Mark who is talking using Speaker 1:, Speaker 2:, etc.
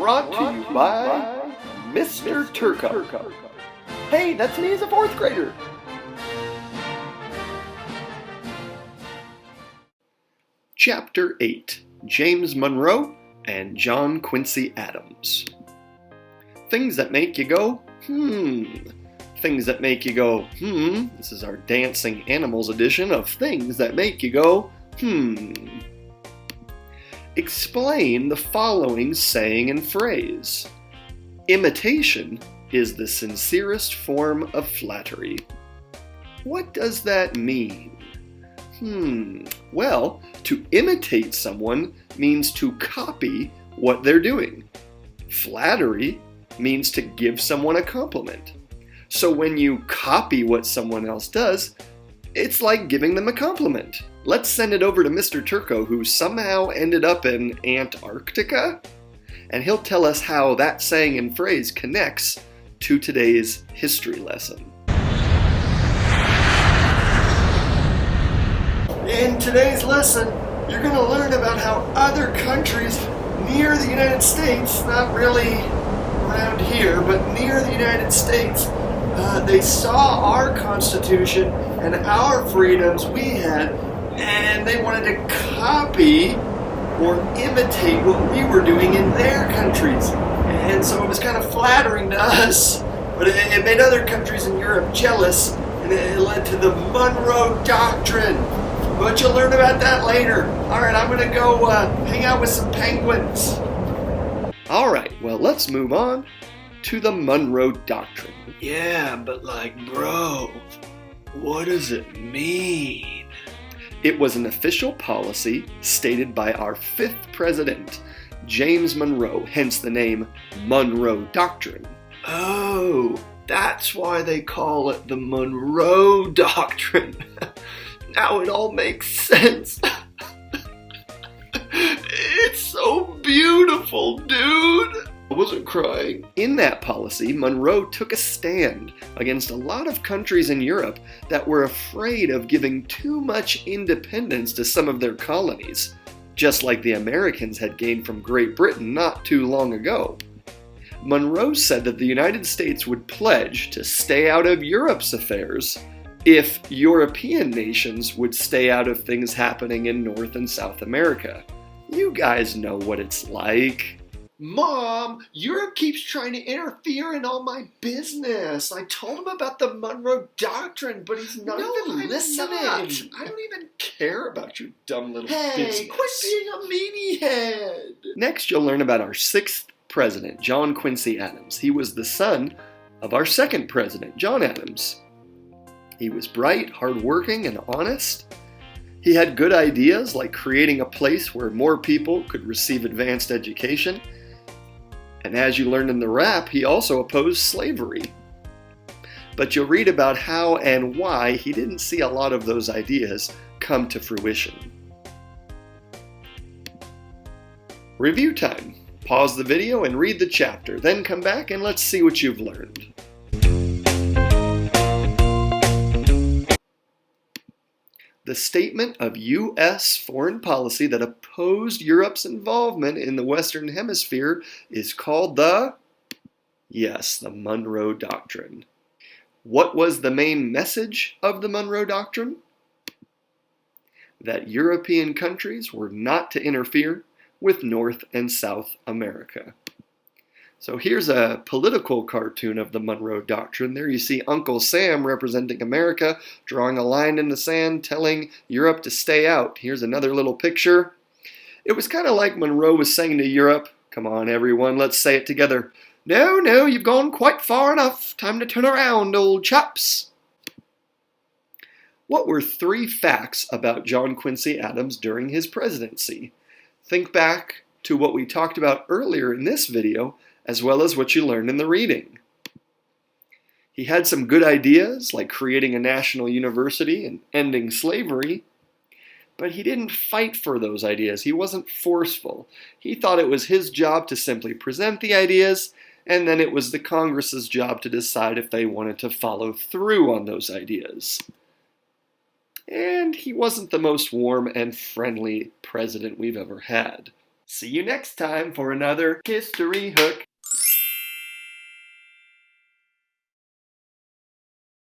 Speaker 1: Brought to you by Mr. Turco. Hey, that's me as a 4th grader. Chapter 8, James Monroe and John Quincy Adams. Things that make you go, Things that make you go, This is our Dancing Animals edition of Things that make you go, Explain the following saying and phrase. Imitation is the sincerest form of flattery. What does that mean? Well, to imitate someone means to copy what they're doing. Flattery means to give someone a compliment. So when you copy what someone else does, it's like giving them a compliment. Let's send it over to Mr. Turco, who somehow ended up in Antarctica, and he'll tell us how that saying and phrase connects to today's history lesson. In today's lesson, you're going to learn about how other countries near the United States, not really around here, but near the United States, they saw our Constitution and our freedoms we had, and they wanted to copy or imitate what we were doing in their countries. And so it was kind of flattering to us, but it made other countries in Europe jealous, and it led to the Monroe Doctrine. But you'll learn about that later. All right, I'm going to go hang out with some penguins. All right, well, let's move on to the Monroe Doctrine.
Speaker 2: Yeah, but bro, what does it mean?
Speaker 1: It was an official policy stated by our 5th president, James Monroe, hence the name Monroe Doctrine.
Speaker 2: Oh, that's why they call it the Monroe Doctrine. Now it all makes sense. It's so beautiful, dude. I wasn't crying.
Speaker 1: In that policy, Monroe took a stand against a lot of countries in Europe that were afraid of giving too much independence to some of their colonies, just like the Americans had gained from Great Britain not too long ago. Monroe said that the United States would pledge to stay out of Europe's affairs if European nations would stay out of things happening in North and South America. You guys know what it's like.
Speaker 2: Mom, Europe keeps trying to interfere in all my business. I told him about the Monroe Doctrine, but he's not even listening.
Speaker 1: I don't even care about you dumb little business.
Speaker 2: Hey, quit being a meathead.
Speaker 1: Next, you'll learn about our 6th president, John Quincy Adams. He was the son of our 2nd president, John Adams. He was bright, hardworking, and honest. He had good ideas like creating a place where more people could receive advanced education. And as you learned in the rap, he also opposed slavery. But you'll read about how and why he didn't see a lot of those ideas come to fruition. Review time. Pause the video and read the chapter, then come back and let's see what you've learned. The statement of U.S. foreign policy that opposed Europe's involvement in the Western Hemisphere is called the Monroe Doctrine. What was the main message of the Monroe Doctrine? That European countries were not to interfere with North and South America. So here's a political cartoon of the Monroe Doctrine. There you see Uncle Sam representing America, drawing a line in the sand, telling Europe to stay out. Here's another little picture. It was kind of like Monroe was saying to Europe, come on everyone, let's say it together. No, you've gone quite far enough. Time to turn around, old chaps. What were 3 facts about John Quincy Adams during his presidency? Think back to what we talked about earlier in this video, as well as what you learned in the reading. He had some good ideas, like creating a national university and ending slavery, but he didn't fight for those ideas. He wasn't forceful. He thought it was his job to simply present the ideas, and then it was the Congress's job to decide if they wanted to follow through on those ideas. And he wasn't the most warm and friendly president we've ever had. See you next time for another History Hook.